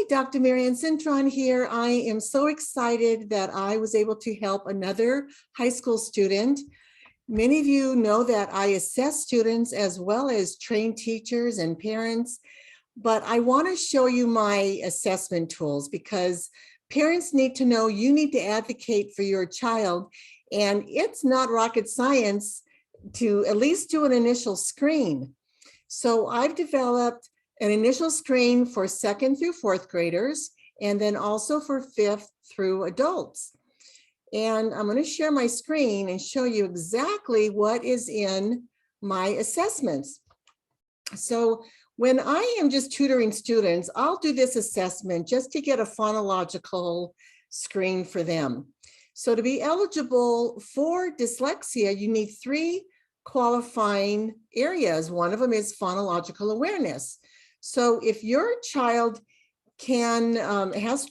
Hi, Dr. Marianne Cintron here. I am so excited that I was able to help another high school student. Many of you know that I assess students as well as train teachers and parents, but I want to show you my assessment tools because parents need to know you need to advocate for your child, and it's not rocket science to at least do an initial screen. So I've developed an initial screen for 2nd through 4th graders, and then also for 5th through adults. And I'm going to share my screen and show you exactly what is in my assessments. So when I am just tutoring students, I'll do this assessment just to get a phonological screen for them. So to be eligible for dyslexia, you need 3 qualifying areas. One of them is phonological awareness. So if your child has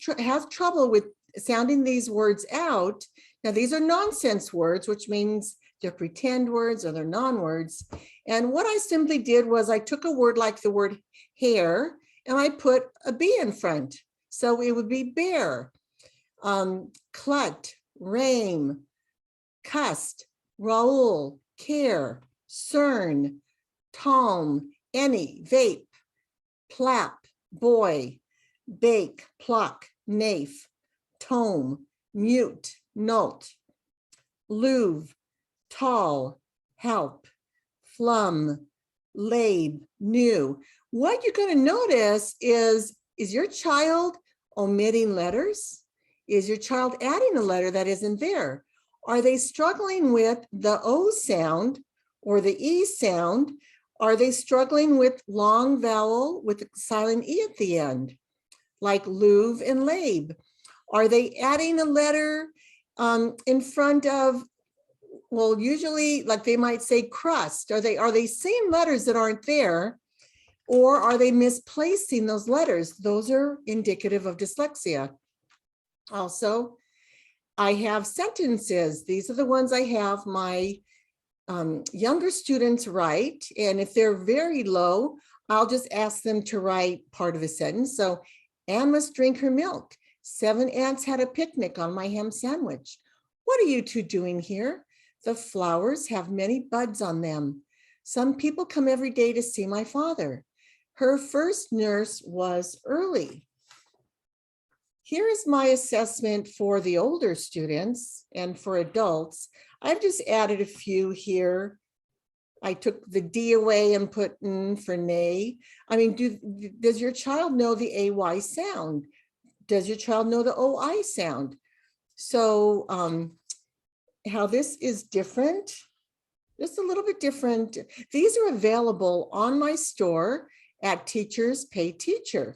trouble with sounding these words out, now these are nonsense words, which means they're pretend words or they're non-words. And what I simply did was I took a word like the word hair and I put a B in front. So it would be bear, clut, rame, cust, Raoul, care, cern, talm, any, vape, plap, boy, bake, pluck, nafe, tome, mute, note, louvre, tall, help, flum, labe, new. What you're going to notice is your child omitting letters? Is your child adding a letter that isn't there? Are they struggling with the O sound or the E sound? Are they struggling with long vowel with silent E at the end, like Louvre and Labe? Are they adding a letter in front of, well, usually like they might say crust. Are they saying letters that aren't there, or are they misplacing those letters? Those are indicative of dyslexia. Also, I have sentences. These are the ones I have my younger students write, and if they're very low, I'll just ask them to write part of a sentence. So, Anne must drink her milk. 7 ants had a picnic on my ham sandwich. What are you two doing here? The flowers have many buds on them. Some people come every day to see my father. Her first nurse was early. Here is my assessment for the older students and for adults. I've just added a few here. I took the D away and put N for nay. I mean, does your child know the AY sound? Does your child know the OI sound? So how this is different, just a little bit different. These are available on my store at Teachers Pay Teacher.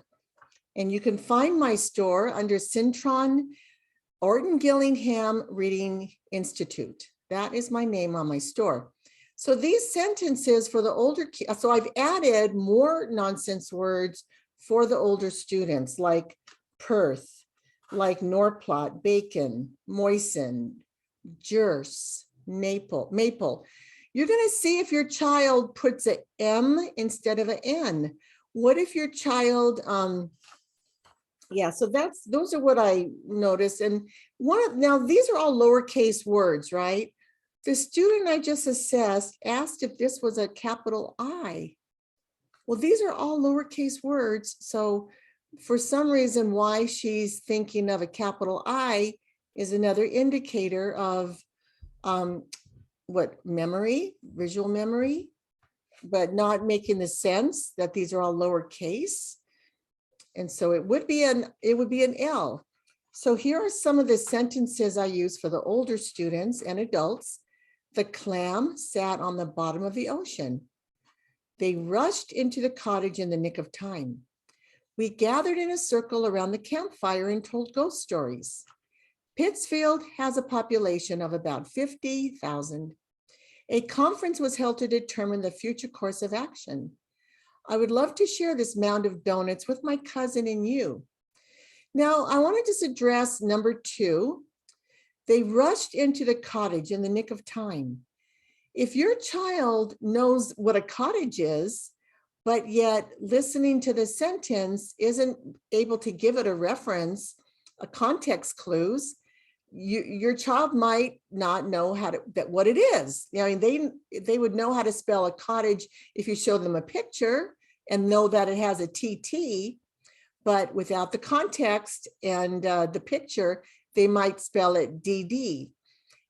And you can find my store under Cintron Ortongillingham Reading Institute. That is my name on my store. So these sentences for the older kids, so I've added more nonsense words for the older students, like Perth, like Norplot, bacon, moisten, jerse, maple. You're going to see if your child puts an M instead of an N. What if your child, yeah, so those are what I noticed. And now these are all lowercase words, right? The student I just assessed asked if this was a capital I. Well, these are all lowercase words. So for some reason, why she's thinking of a capital I is another indicator of what, memory, visual memory, but not making the sense that these are all lowercase. And so it would be an L. So here are some of the sentences I use for the older students and adults. The clam sat on the bottom of the ocean. They rushed into the cottage in the nick of time. We gathered in a circle around the campfire and told ghost stories. Pittsfield has a population of about 50,000. A conference was held to determine the future course of action. I would love to share this mound of donuts with my cousin and you. Now, I want to just address number 2. They rushed into the cottage in the nick of time. If your child knows what a cottage is, but yet listening to the sentence isn't able to give it a reference, a context clues. Your child might not know what it is. I mean, they would know how to spell a cottage if you show them a picture and know that it has a TT, but without the context and the picture, they might spell it DD.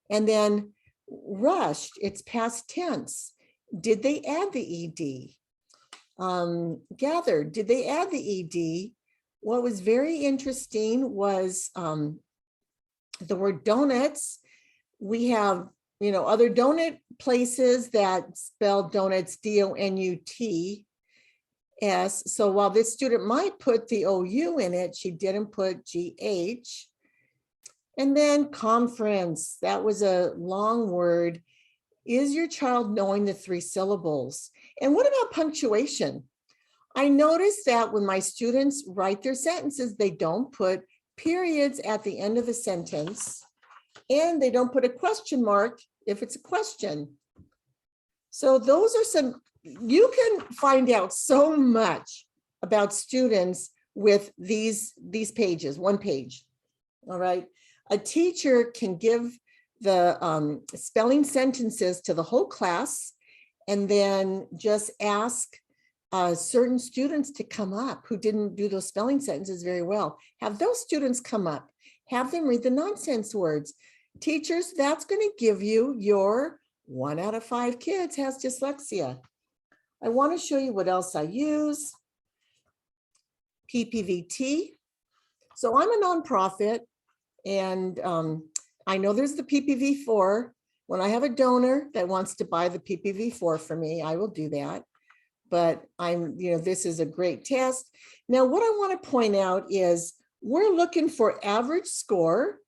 And then rushed, it's past tense. Did they add the ED? Gathered, did they add the ED? What was very interesting was the word donuts. We have, other donut places that spell donuts DONUTS. So while this student might put the OU in it, she didn't put GH. And then conference, that was a long word. Is your child knowing the 3 syllables? And what about punctuation? I noticed that when my students write their sentences, they don't put periods at the end of the sentence, and they don't put a question mark if it's a question. So those are some, you can find out so much about students with these pages, one page, all right? A teacher can give the spelling sentences to the whole class and then just ask certain students to come up who didn't do those spelling sentences very well. Have those students come up, have them read the nonsense words. Teachers, that's going to give you your 1 out of 5 kids has dyslexia. I want to show you what else I use. PPVT. So I'm a nonprofit, and I know there's the PPV4. When I have a donor that wants to buy the PPV4 for me, I will do that. But this is a great test. Now, what I want to point out is we're looking for average score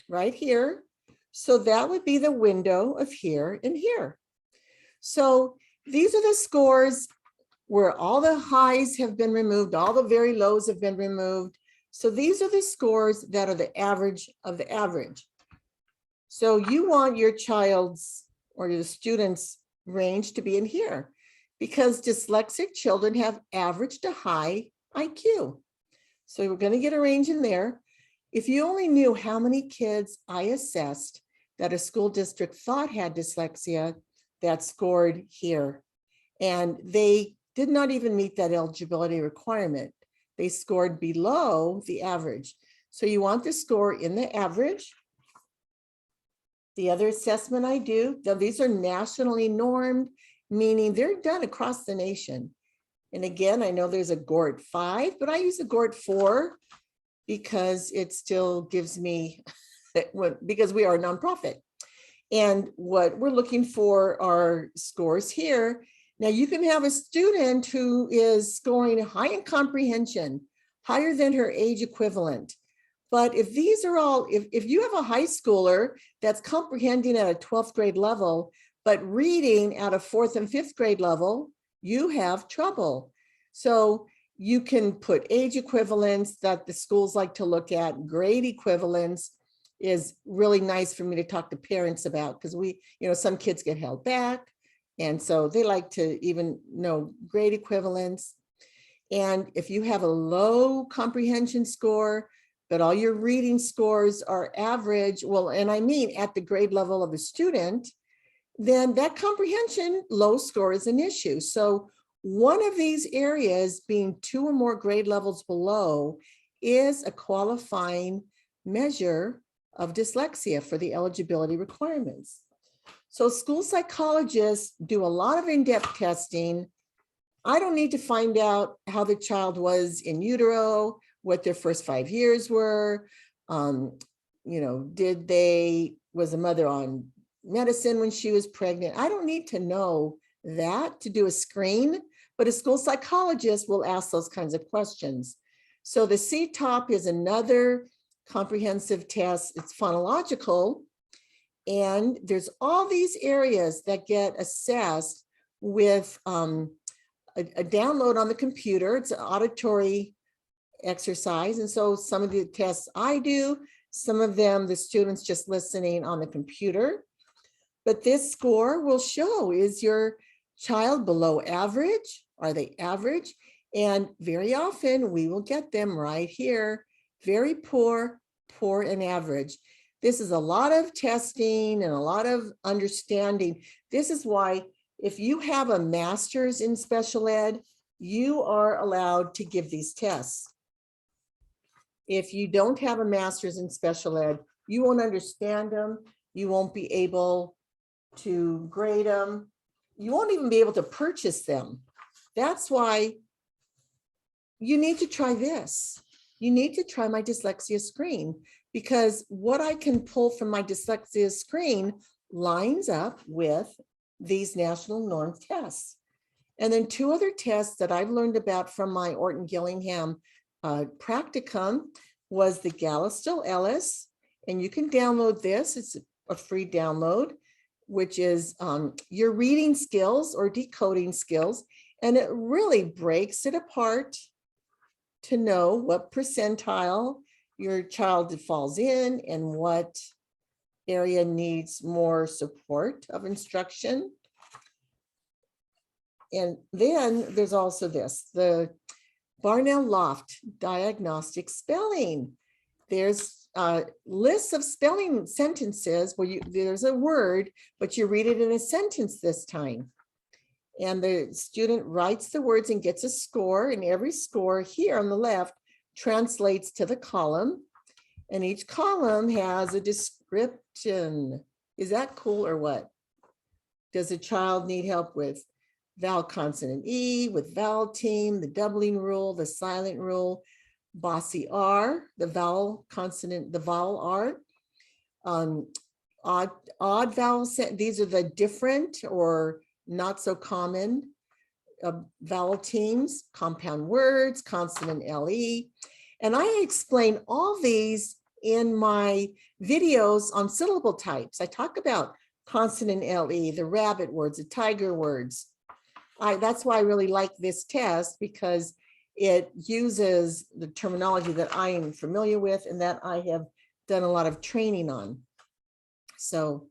right here. So that would be the window of here and here. So these are the scores where all the highs have been removed, all the very lows have been removed. So these are the scores that are the average of the average. So you want your child's or your student's range to be in here, because dyslexic children have average to high IQ. So we're going to get a range in there. If you only knew how many kids I assessed that a school district thought had dyslexia, that scored here. And they did not even meet that eligibility requirement. They scored below the average. So you want the score in the average. The other assessment I do, now these are nationally normed, meaning they're done across the nation. And again, I know there's a GORT 5, but I use a GORT 4 because it still gives me, because we are a nonprofit. And what we're looking for are scores here. Now you can have a student who is scoring high in comprehension, higher than her age equivalent. But if these are all, if you have a high schooler that's comprehending at a 12th grade level, but reading at a 4th and 5th grade level, you have trouble. So you can put age equivalents that the schools like to look at. Grade equivalents is really nice for me to talk to parents about, because some kids get held back. And so they like to even know grade equivalents. And if you have a low comprehension score, but all your reading scores are average, well, and I mean at the grade level of a student, then that comprehension low score is an issue. So one of these areas, being 2 or more grade levels below, is a qualifying measure of dyslexia for the eligibility requirements. So school psychologists do a lot of in-depth testing. I don't need to find out how the child was in utero, what their first 5 years were. Was the mother on medicine when she was pregnant? I don't need to know that to do a screen, but a school psychologist will ask those kinds of questions. So the CTOP is another comprehensive test. It's phonological, and there's all these areas that get assessed with a download on the computer. It's an auditory exercise. And so some of the tests I do, some of them, the students just listening on the computer. But this score will show, is your child below average Are they average? And very often we will get them right here, very poor, poor, and average. This is a lot of testing and a lot of understanding. This is why if you have a master's in special ed, you are allowed to give these tests. If you don't have a master's in special ed, you won't understand them. You won't be able to grade them. You won't even be able to purchase them. That's why you need to try this. You need to try my dyslexia screen, because what I can pull from my dyslexia screen lines up with these national norm tests. And then 2 other tests that I've learned about from my Ortongillingham practicum was the Gallistel-Ellis, and you can download this. It's a free download, which is your reading skills or decoding skills. And it really breaks it apart to know what percentile your child falls in and what area needs more support of instruction. And then there's also this, the Barnell-Loft diagnostic spelling. There's lists of spelling sentences where there's a word, but you read it in a sentence this time. And the student writes the words and gets a score, and every score here on the left translates to the column, and each column has a description. Is that cool or what? Does a child need help with vowel consonant E, with vowel team, the doubling rule, the silent rule, bossy R, the vowel consonant, the vowel R, odd vowel, these are the different or not so common vowel teams, compound words, consonant LE. And I explain all these in my videos on syllable types. I talk about consonant LE, the rabbit words, the tiger words. That's why I really like this test, because it uses the terminology that I am familiar with and that I have done a lot of training on. So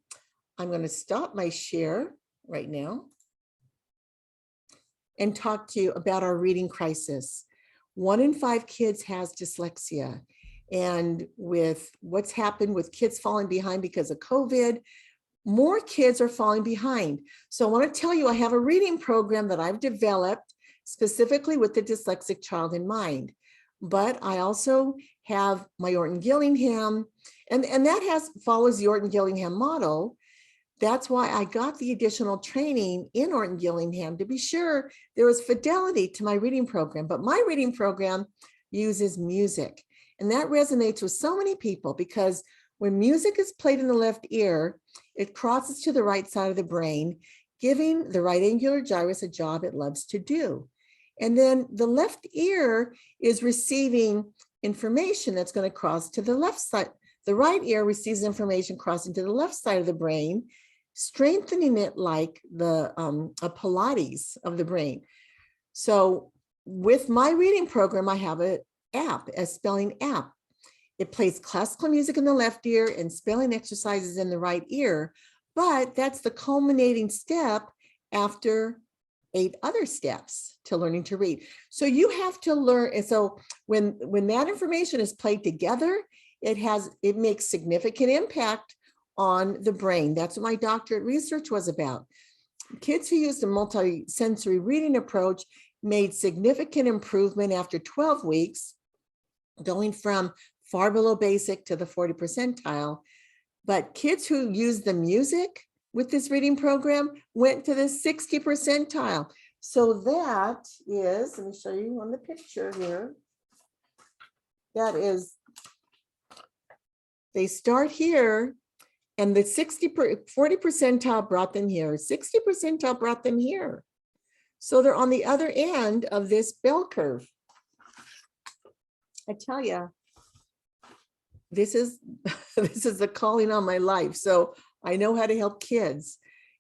I'm going to stop my share right now and talk to you about our reading crisis. 1 in 5 kids has dyslexia. And with what's happened with kids falling behind because of COVID, more kids are falling behind. So I want to tell you, I have a reading program that I've developed specifically with the dyslexic child in mind. But I also have my Orton-Gillingham, and that follows the Orton-Gillingham model. That's why I got the additional training in Orton-Gillingham to be sure there was fidelity to my reading program. But my reading program uses music, and that resonates with so many people, because when music is played in the left ear, it crosses to the right side of the brain, giving the right angular gyrus a job it loves to do. And then the left ear is receiving information that's going to cross to the left side. The right ear receives information crossing to the left side of the brain, strengthening it like the a Pilates of the brain. So with my reading program, I have an app, a spelling app. It plays classical music in the left ear and spelling exercises in the right ear, but that's the culminating step after 8 other steps to learning to read. So you have to learn. And so when that information is played together, it makes significant impact on the brain. That's what my doctorate research was about. Kids who used a multi-sensory reading approach made significant improvement after 12 weeks, going from far below basic to the 40 percentile. But kids who used the music with this reading program went to the 60 percentile. So that is, let me show you on the picture here. That is, they start here, and the 40 percentile brought them here, 60 percentile brought them here. So they're on the other end of this bell curve. I tell you, this is the calling on my life. So I know how to help kids,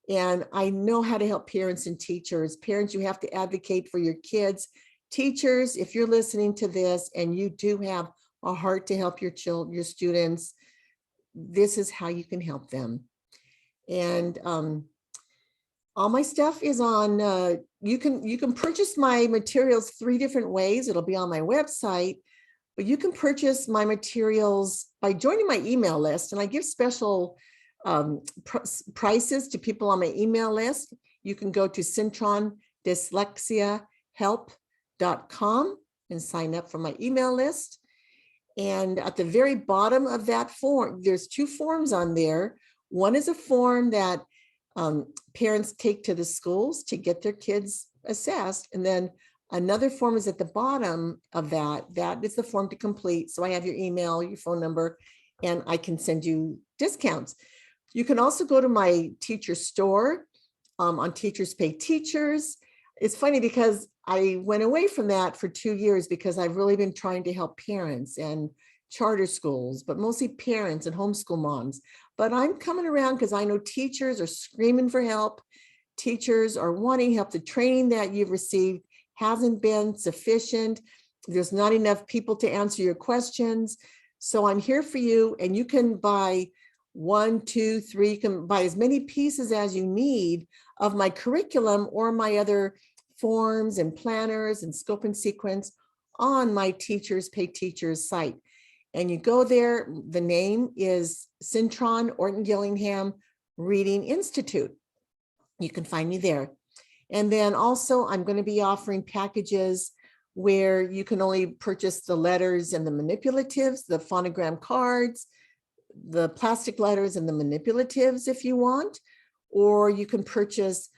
and I know how to help parents and teachers. Parents, you have to advocate for your kids. Teachers, if you're listening to this and you do have a heart to help your students, this is how you can help them. And All my stuff is on, you can purchase my materials 3 different ways. It'll be on my website, but you can purchase my materials by joining my email list, and I give special prices to people on my email list. You can go to CentronDyslexiaHelp.com and sign up for my email list. And at the very bottom of that form, there's 2 forms on there. One is a form that parents take to the schools to get their kids assessed. And then another form is at the bottom of that. That is the form to complete. So I have your email, your phone number, and I can send you discounts. You can also go to my teacher store on Teachers Pay Teachers. It's funny because I went away from that for 2 years because I've really been trying to help parents and charter schools, but mostly parents and homeschool moms. But I'm coming around because I know teachers are screaming for help. Teachers are wanting help. The training that you've received hasn't been sufficient. There's not enough people to answer your questions. So I'm here for you, and you can buy 1, 2, 3, you can buy as many pieces as you need of my curriculum or my other forms and planners and scope and sequence on my Teachers Pay Teachers site. And you go there, the name is Centron Ortongillingham Reading Institute. You can find me there. And then also I'm going to be offering packages where you can only purchase the letters and the manipulatives, the phonogram cards, the plastic letters and the manipulatives if you want, or you can purchase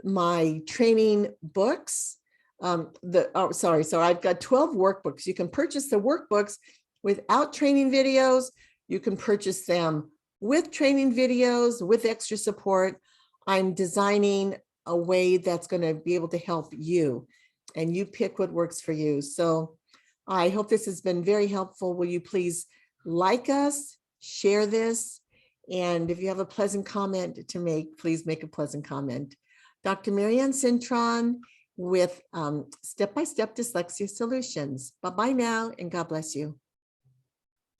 my training books. So I've got 12 workbooks. You can purchase the workbooks without training videos. You can purchase them with training videos, with extra support. I'm designing a way that's going to be able to help you, and you pick what works for you. So I hope this has been very helpful. Will you please like us, share this, and if you have a pleasant comment to make, please make a pleasant comment. Dr. Marianne Centron with Step-by-Step Dyslexia Solutions. Bye-bye now, and God bless you.